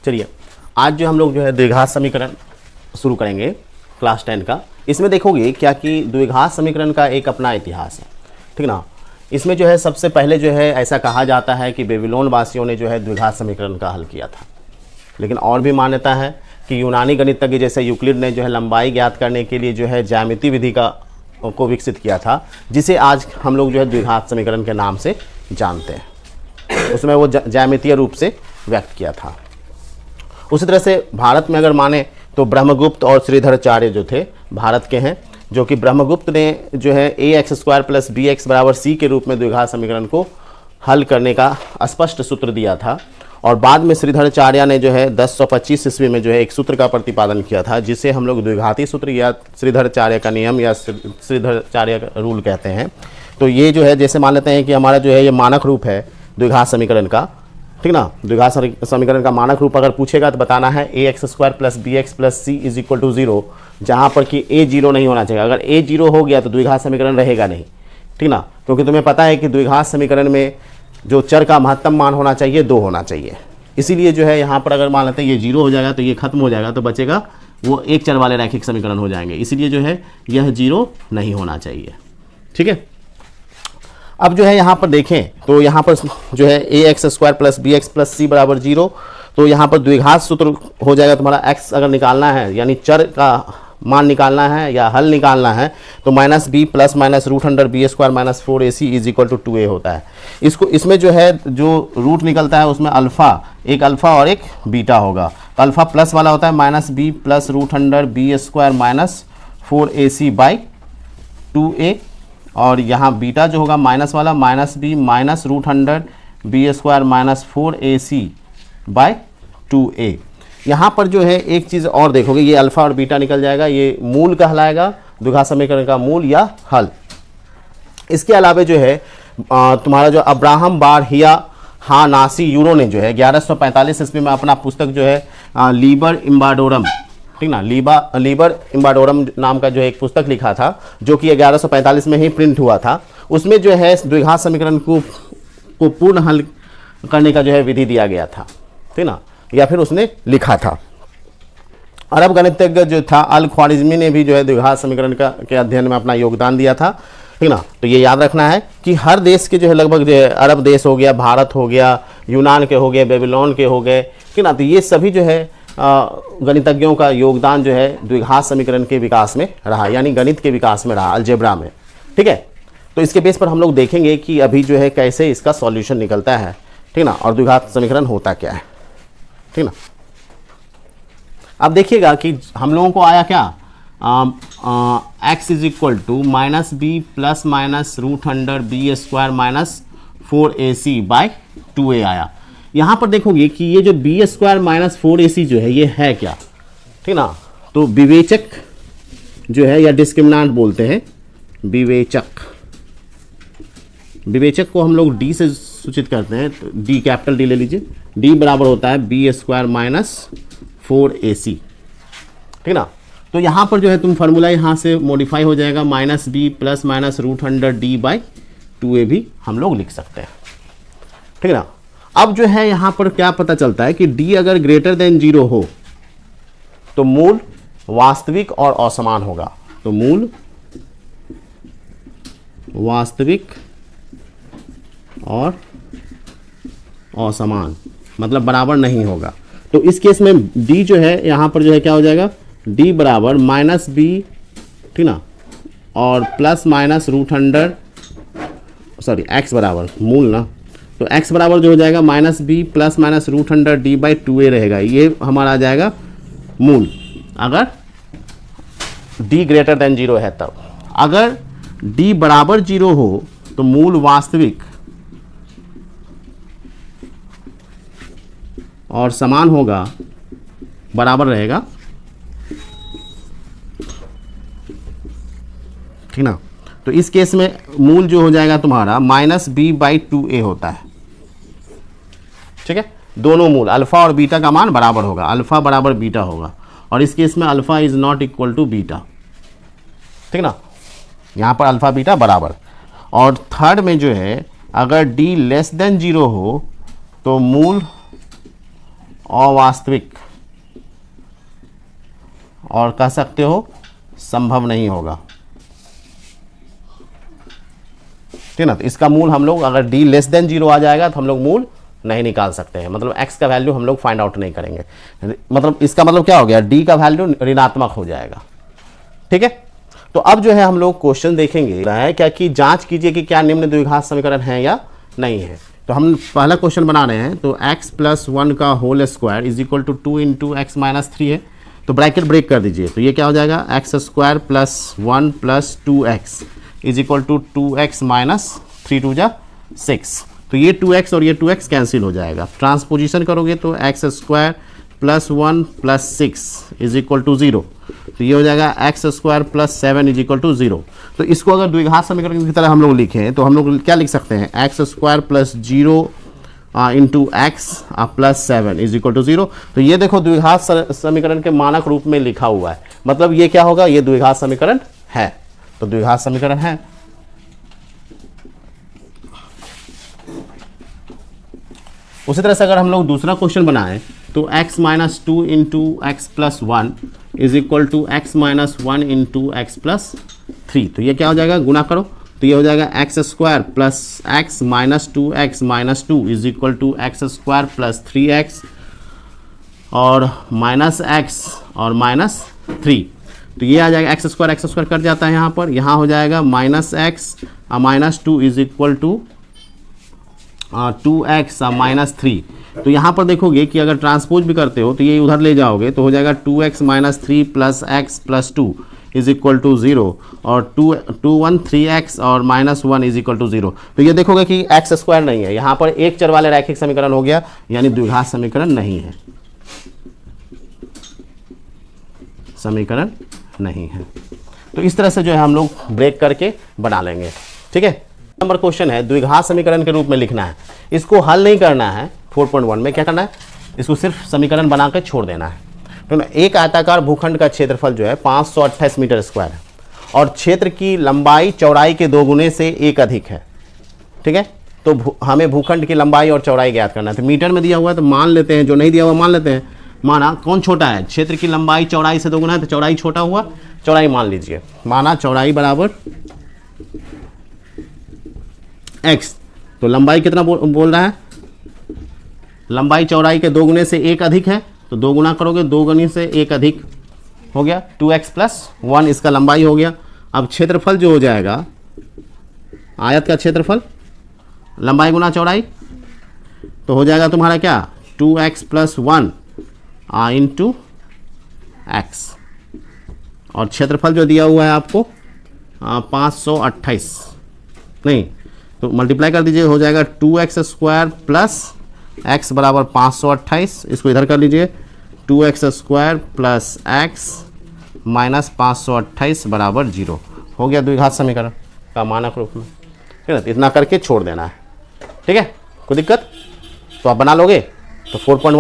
चलिए आज जो हम लोग जो है द्विघात समीकरण शुरू करेंगे क्लास 10 का। इसमें देखोगे क्या कि द्विघात समीकरण का एक अपना इतिहास है, ठीक ना। इसमें जो है सबसे पहले जो है ऐसा कहा जाता है कि बेबीलोन वासियों ने जो है द्विघात समीकरण का हल किया था, लेकिन और भी मान्यता है कि यूनानी गणितज्ञ जैसे यूक्लिड ने जो है लंबाई ज्ञात करने के लिए जो है ज्यामिति विधि को विकसित किया था, जिसे आज हम लोग जो है द्विघात समीकरण के नाम से जानते हैं। उसमें वो ज्यामितीय रूप से व्यक्त किया था। उसी तरह से भारत में अगर माने तो ब्रह्मगुप्त और श्रीधराचार्य जो थे भारत के हैं, जो कि ब्रह्मगुप्त ने जो है ax² + bx = c के रूप में द्विघात समीकरण को हल करने का स्पष्ट सूत्र दिया था। और बाद में श्रीधराचार्य ने जो है 1025 ईस्वी में जो है एक सूत्र का प्रतिपादन किया था, जिसे हम लोग द्विघाती सूत्र या श्रीधराचार्य का नियम या श्रीधराचार्य का रूल कहते हैं। तो ये जो है जैसे मान लेते हैं कि हमारा जो है ये मानक रूप है द्विघात समीकरण का, ठीक ना। द्विघात समीकरण का मानक रूप अगर पूछेगा तो बताना है ax² + bx + c = 0, जहाँ पर कि a 0 नहीं होना चाहिए। अगर a 0 हो गया तो द्विघात समीकरण रहेगा नहीं, ठीक ना, क्योंकि तुम्हें पता है कि द्विघात समीकरण में जो चर का महत्तम मान होना चाहिए 2 होना चाहिए। इसीलिए जो है यहाँ पर अगर मान लेते हैं ये 0 हो जाएगा तो ये खत्म हो जाएगा, तो बचेगा वो एक चर वाले रैखिक समीकरण हो जाएंगे। इसीलिए जो है यह 0 नहीं होना चाहिए, ठीक है। अब जो है यहाँ पर देखें तो यहाँ पर जो है ax² + bx + c = 0, तो यहाँ पर द्विघात सूत्र हो जाएगा तुम्हारा x अगर निकालना है यानी चर का मान निकालना है या हल निकालना है तो -b + -√b² - 4ac = 2a होता है। इसमें जो है जो रूट निकलता है उसमें एक अल्फ़ा और एक बीटा होगा। तो अल्फ़ा प्लस वाला होता है -b + √b² - 4ac / 2a, और यहाँ बीटा जो होगा माइनस वाला -b - √b² - 4ac / 2a। यहाँ पर जो है एक चीज़ और देखोगे, ये अल्फ़ा और बीटा निकल जाएगा, ये मूल कहलाएगा द्विघात समीकरण का मूल या हल। इसके अलावे जो है तुम्हारा जो अब्राहम बारहिया हानासी यूरो ने जो है 1145 ईस्वी में अपना पुस्तक जो है लीबर इम्बाडोरम, ठीक ना, लीबर इम्बाडोरम नाम का जो है एक पुस्तक लिखा था, जो कि 1145 में ही प्रिंट हुआ था। उसमें जो है द्विघात समीकरण को पूर्ण हल करने का जो है विधि दिया गया था, ठीक ना, या फिर उसने लिखा था। अरब गणितज्ञ जो था अल ख्वारिज़मी ने भी जो है द्विघात समीकरण के अध्ययन में अपना योगदान दिया था, ठीक ना। तो ये याद रखना है कि हर देश के जो है लगभग जो है अरब देश हो गया, भारत हो गया, यूनान के हो गए, बेबीलोन के हो गए, ठीक ना, तो ये सभी जो है गणितज्ञों का योगदान जो है द्विघात समीकरण के विकास में रहा, यानी गणित के विकास में रहा, अलजेब्रा में, ठीक है। तो इसके बेस पर हम लोग देखेंगे कि अभी जो है कैसे इसका सॉल्यूशन निकलता है, ठीक ना, और द्विघात समीकरण होता क्या है, ठीक ना। अब देखिएगा कि हम लोगों को आया क्या, x = -b + √b² - 4ac / 2a आया। यहाँ पर देखोगे कि ये जो b² - 4ac जो है ये है क्या, ठीक ना। तो विवेचक जो है या डिस्क्रिमिनेंट बोलते हैं, विवेचक को हम लोग d से सूचित करते हैं। तो d कैपिटल D ले लीजिए, d बराबर होता है b² - 4ac, ठीक ना। तो यहाँ पर जो है तुम फार्मूला यहाँ से मॉडिफाई हो जाएगा, -b + -√d / 2a भी हम लोग लिख सकते हैं, ठीक ना। अब जो है यहाँ पर क्या पता चलता है कि d अगर > 0 हो तो मूल वास्तविक और असमान होगा। तो मूल वास्तविक और असमान मतलब बराबर नहीं होगा। तो इस केस में d जो है यहाँ पर जो है क्या हो जाएगा, d बराबर -b, ठीक ना, और x बराबर मूल ना, तो x बराबर जो हो जाएगा -b + -√d / 2a रहेगा। ये हमारा आ जाएगा मूल, अगर d > 0 है तब। अगर d बराबर 0 हो तो मूल वास्तविक और समान होगा, बराबर रहेगा, ठीक ना। तो इस केस में मूल जो हो जाएगा तुम्हारा -b / 2a होता है, ठीक है। दोनों मूल अल्फा और बीटा का मान बराबर होगा, अल्फा बराबर बीटा होगा, और इस केस में अल्फा = बीटा, ठीक ना। यहाँ पर अल्फा बीटा बराबर। और थर्ड में जो है अगर d < 0 हो तो मूल अवास्तविक और कह सकते हो संभव नहीं होगा। ठीक ना, तो इसका मूल हम लोग अगर d लेस देन 0 आ जाएगा तो हम लोग मूल नहीं निकाल सकते हैं, मतलब x का वैल्यू हम लोग फाइंड आउट नहीं करेंगे। मतलब इसका मतलब क्या हो गया, d का वैल्यू ऋणात्मक हो जाएगा। ठीक है, तो अब जो है हम लोग क्वेश्चन देखेंगे है क्या कि जांच कीजिए कि क्या निम्न द्विघात समीकरण है या नहीं है। तो हम पहला क्वेश्चन बना रहे हैं, तो x + 1 का whole square is equal to 2 × x - 3 है, तो ब्रैकेट ब्रेक कर दीजिए, तो ये क्या हो जाएगा x² + 1 + 2x is equal to 2x - 3 × 6। तो ये 2x और ये 2x कैंसिल हो जाएगा। ट्रांसपोजिशन करोगे तो x² + 1 + 6 इज इक्वल टू 0, तो ये हो जाएगा x² + 7 इज इक्वल टू 0। तो इसको अगर द्विघात समीकरण की तरह हम लोग लिखें तो हम लोग क्या लिख सकते हैं, x² + 0 into x + 7 is equal to 0। तो ये देखो द्विघात समीकरण के मानक रूप में लिखा हुआ है, मतलब ये क्या होगा, ये द्विघात समीकरण है, तो द्विघात समीकरण है। उसी तरह से अगर हम लोग दूसरा क्वेश्चन बनाएं तो x - 2 × x + 1 is equal to x - 1 × x + 3, तो ये क्या हो जाएगा, गुना करो, तो ये हो जाएगा x² + x - 2x - 2 is equal to x² + 3x और -x और -3, तो ये आ जाएगा x² कट जाता है यहाँ पर, यहाँ हो जाएगा -x -2 is equal to 2x - 3। तो यहाँ पर देखोगे कि अगर ट्रांसपोज भी करते हो तो ये उधर ले जाओगे तो हो जाएगा 2x - 3 + x + 2 is equal to 0 और 2 1 3x और -1 इज इक्वल टू 0। तो ये देखोगे कि x² नहीं है, यहाँ पर एक चर वाले रैखिक समीकरण हो गया, यानी द्विघात समीकरण नहीं है, समीकरण नहीं है। तो इस तरह से जो है हम लोग ब्रेक करके बना लेंगे। ठीक है, नंबर क्वेश्चन है द्विघात समीकरण के रूप में लिखना है, इसको हल नहीं करना है। 4.1 में क्या करना है, इसको सिर्फ समीकरण बना के छोड़ देना है। तो एक आयताकार भूखंड का क्षेत्रफल जो है 528 मीटर स्क्वायर है और क्षेत्र की लंबाई चौड़ाई के 2 गुने से 1 अधिक है। ठीक है, तो हमें भूखंड की लंबाई और चौड़ाई ज्ञात करना है। तो मीटर में दिया हुआ है तो मान लेते हैं, जो नहीं दिया हुआ मान लेते हैं। माना कौन छोटा है, क्षेत्र की लंबाई चौड़ाई से 2 गुना है, तो चौड़ाई छोटा हुआ, चौड़ाई मान लीजिए। माना चौड़ाई बराबर x, तो लंबाई कितना बोल रहा है, लंबाई चौड़ाई के 2 गुने से 1 अधिक है, तो 2 गुना करोगे 2 गुने से 1 अधिक हो गया 2x + 1, इसका लंबाई हो गया। अब क्षेत्रफल जो हो जाएगा, आयत का क्षेत्रफल लंबाई गुना चौड़ाई, तो हो जाएगा तुम्हारा क्या 2x + 1 इंटू x, और क्षेत्रफल जो दिया हुआ है आपको 528, नहीं तो मल्टीप्लाई कर दीजिए, हो जाएगा 2x² + x बराबर 528, इसको इधर कर लीजिए 2x² + x - 528 बराबर 0 हो गया द्विघात समीकरण का मानक रूप में। ठीक है ना, इतना करके छोड़ देना है। ठीक है, कोई दिक्कत, तो आप बना लोगे तो 4.1